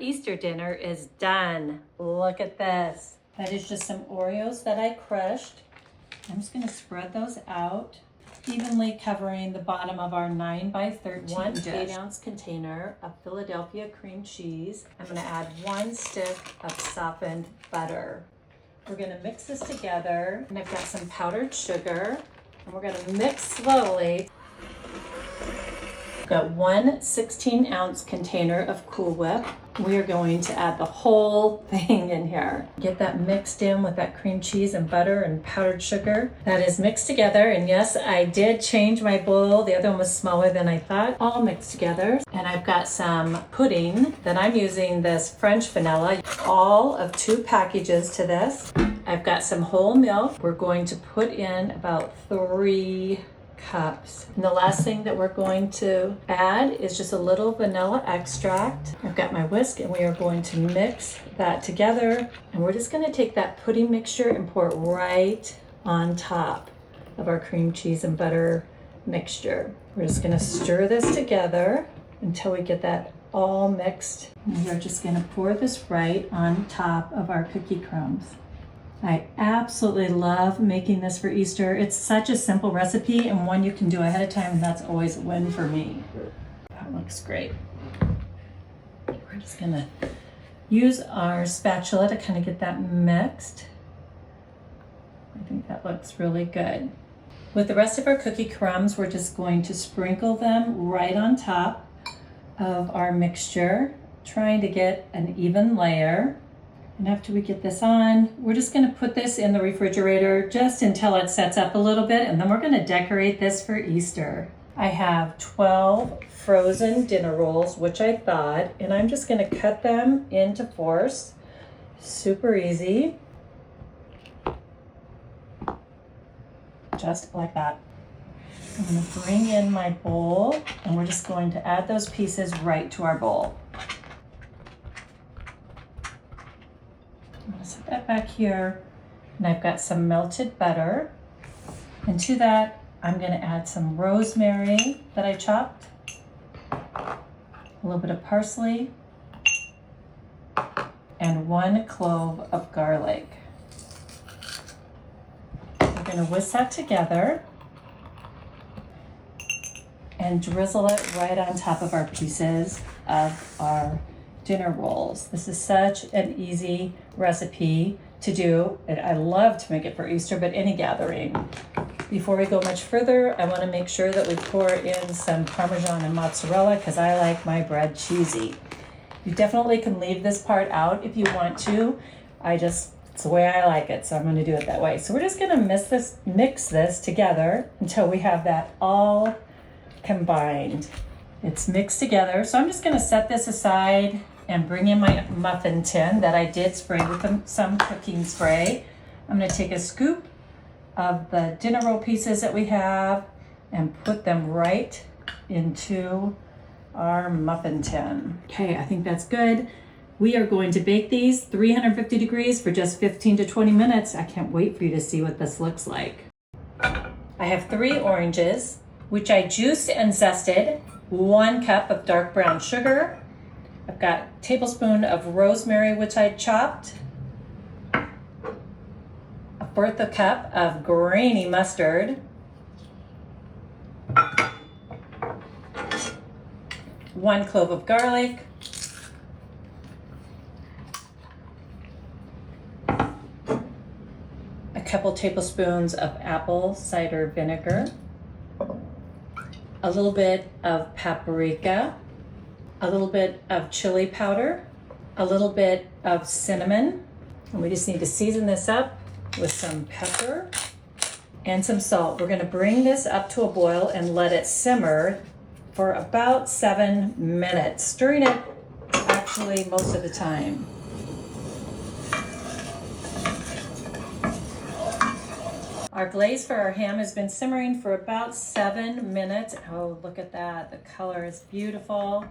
Easter dinner is done. Look at this. That is just some Oreos that I crushed. I'm just gonna spread those out, evenly covering the bottom of our 9 by 13 dish. 8-ounce container of Philadelphia cream cheese. I'm gonna add 1 stick of softened butter. We're gonna mix this together, and I've got some powdered sugar, and we're gonna mix slowly. Got 1 16-ounce container of Cool Whip. We are going to add the whole thing in here. Get that mixed in with that cream cheese and butter and powdered sugar. That is mixed together, and yes, I did change my bowl. The other one was smaller than I thought. All mixed together. And I've got some pudding that I'm using this French vanilla. All of 2 packages to this. I've got some whole milk. We're going to put in about 3 cups. And the last thing that we're going to add is just a little vanilla extract. I've got my whisk, and we are going to mix that together. And we're just going to take that pudding mixture and pour it right on top of our cream cheese and butter mixture. We're just going to stir this together until we get that all mixed. And we're just going to pour this right on top of our cookie crumbs. I absolutely love making this for Easter. It's such a simple recipe and one you can do ahead of time, and that's always a win for me. That looks great. We're just gonna use our spatula to kind of get that mixed. I think that looks really good. With the rest of our cookie crumbs, we're just going to sprinkle them right on top of our mixture, trying to get an even layer. And after we get this on, we're just gonna put this in the refrigerator just until it sets up a little bit, and then we're gonna decorate this for Easter. I have 12 frozen dinner rolls, which I thawed, and I'm just gonna cut them into 4s. Super easy. Just like that. I'm gonna bring in my bowl, and we're just going to add those pieces right to our bowl. I'm gonna set that back here, and I've got some melted butter, and to that I'm gonna add some rosemary that I chopped, a little bit of parsley, and 1 clove of garlic. We're gonna whisk that together and drizzle it right on top of our pieces of our dinner rolls. This is such an easy recipe to do. I love to make it for Easter, but any gathering. Before we go much further, I want to make sure that we pour in some Parmesan and mozzarella because I like my bread cheesy. You definitely can leave this part out if you want to. It's the way I like it, so I'm going to do it that way. So we're just going to mix this together until we have that all combined. It's mixed together, so I'm just going to set this aside and bring in my muffin tin that I did spray with some cooking spray. I'm going to take a scoop of the dinner roll pieces that we have and put them right into our muffin tin. Okay, I think that's good. We are going to bake these 350 degrees for just 15 to 20 minutes. I can't wait for you to see what this looks like. I have 3 oranges, which I juiced and zested, 1 cup of dark brown sugar. I've got a tablespoon of rosemary, which I chopped, 1/4 cup of grainy mustard, 1 clove of garlic, a couple tablespoons of apple cider vinegar, a little bit of paprika, a little bit of chili powder, a little bit of cinnamon, and we just need to season this up with some pepper and some salt. We're going to bring this up to a boil and let it simmer for about 7 minutes, stirring it actually most of the time. Our glaze for our ham has been simmering for about 7 minutes. Oh, look at that. The color is beautiful.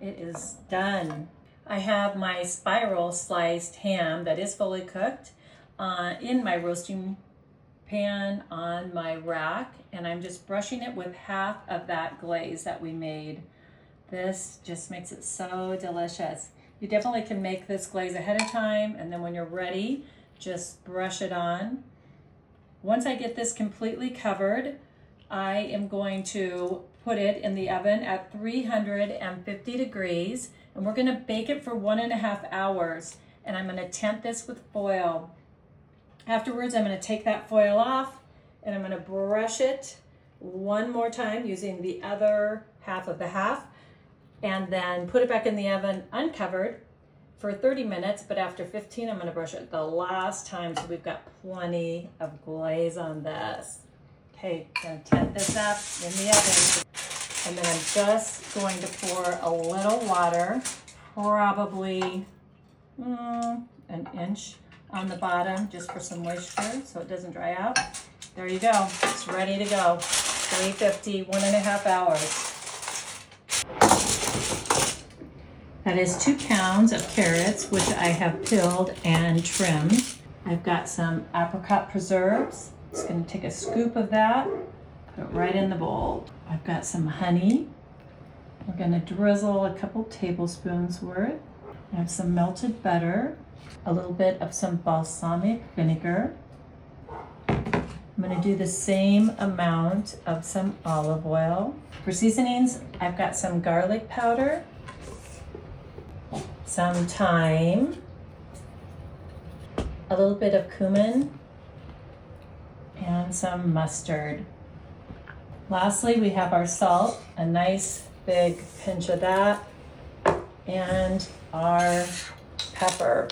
It is done. I have my spiral sliced ham that is fully cooked in my roasting pan on my rack, and I'm just brushing it with half of that glaze that we made. This just makes it so delicious. You definitely can make this glaze ahead of time, and then when you're ready, just brush it on. Once I get this completely covered, I am going to put it in the oven at 350 degrees, and we're gonna bake it for 1.5 hours. And I'm gonna tent this with foil. Afterwards, I'm gonna take that foil off, and I'm gonna brush it one more time using the other half of the half, and then put it back in the oven uncovered for 30 minutes, but after 15, I'm gonna brush it the last time, so we've got plenty of glaze on this. Okay, gonna tent this up in the oven, and then I'm just going to pour a little water, probably an inch on the bottom, just for some moisture so it doesn't dry out. There you go, it's ready to go. 350, 1.5 hours. That is 2 pounds of carrots, which I have peeled and trimmed. I've got some apricot preserves. Just gonna take a scoop of that, put it right in the bowl. I've got some honey. We're gonna drizzle a couple tablespoons worth. I have some melted butter, a little bit of some balsamic vinegar. I'm gonna do the same amount of some olive oil. For seasonings, I've got some garlic powder, some thyme, a little bit of cumin, and some mustard. Lastly, we have our salt, a nice big pinch of that, and our pepper.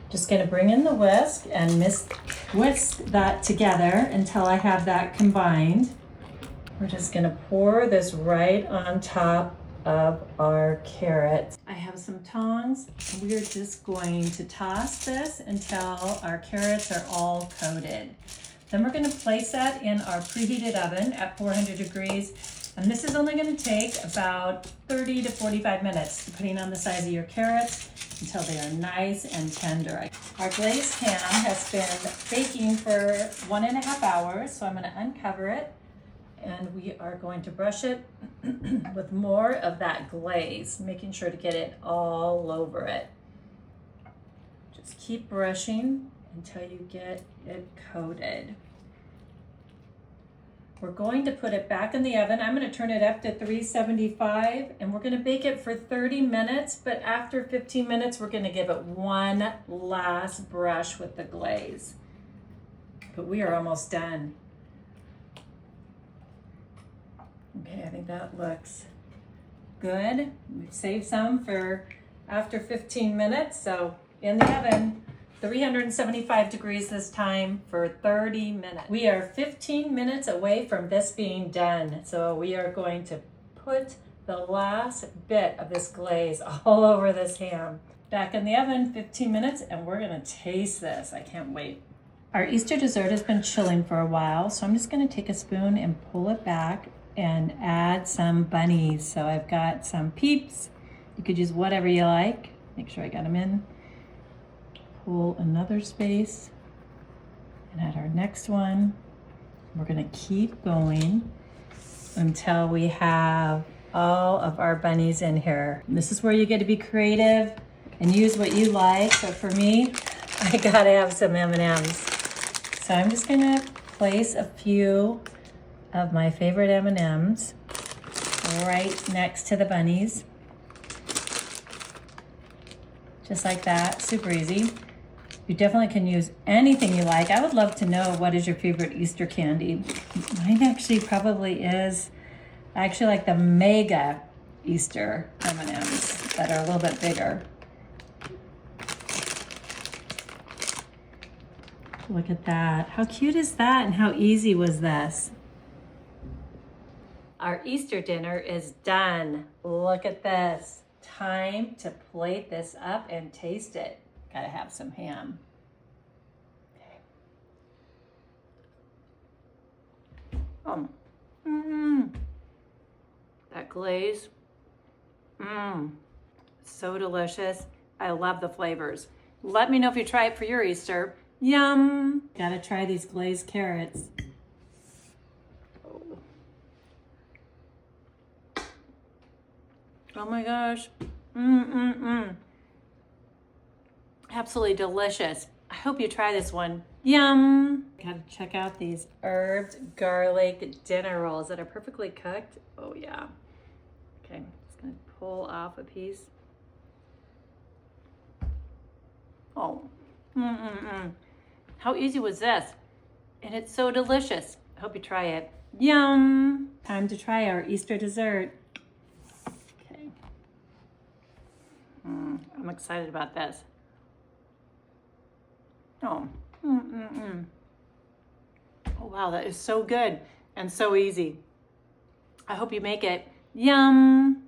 Just gonna bring in the whisk and whisk that together until I have that combined. We're just gonna pour this right on top of our carrots. I have some tongs, and we are just going to toss this until our carrots are all coated. Then we're gonna place that in our preheated oven at 400 degrees, and this is only gonna take about 30 to 45 minutes, depending on the size of your carrots, until they are nice and tender. Our glazed ham has been baking for 1.5 hours, so I'm gonna uncover it, and we are going to brush it with more of that glaze, making sure to get it all over it. Just keep brushing until you get it coated. We're going to put it back in the oven. I'm going to turn it up to 375, and we're going to bake it for 30 minutes, but after 15 minutes, we're going to give it one last brush with the glaze. But we are almost done. Okay, I think that looks good. We've saved some for after 15 minutes, so in the oven, 375 degrees this time for 30 minutes. We are 15 minutes away from this being done, so we are going to put the last bit of this glaze all over this ham. Back in the oven, 15 minutes, and we're gonna taste this. I can't wait. Our Easter dessert has been chilling for a while, so I'm just gonna take a spoon and pull it back and add some bunnies. So I've got some Peeps. You could use whatever you like. Make sure I got them in. Pull another space and add our next one. We're gonna keep going until we have all of our bunnies in here. And this is where you get to be creative and use what you like. So for me, I gotta have some M&Ms. So I'm just gonna place a few of my favorite M&Ms right next to the bunnies. Just like that, super easy. You definitely can use anything you like. I would love to know, what is your favorite Easter candy? Mine actually probably is, I actually like the mega Easter M&Ms that are a little bit bigger. Look at that. How cute is that, and how easy was this? Our Easter dinner is done. Look at this. Time to plate this up and taste it. Gotta have some ham. Okay. That glaze. So delicious. I love the flavors. Let me know if you try it for your Easter. Yum. Gotta try these glazed carrots. Oh my gosh. Mm-mm-mm. Absolutely delicious. I hope you try this one. Yum. Gotta check out these herbed garlic dinner rolls that are perfectly cooked. Oh yeah. Okay, just gonna pull off a piece. Oh, how easy was this? And it's so delicious. I hope you try it. Yum. Time to try our Easter dessert. Okay. I'm excited about this. Oh, oh wow, that is so good and so easy. I hope you make it. Yum.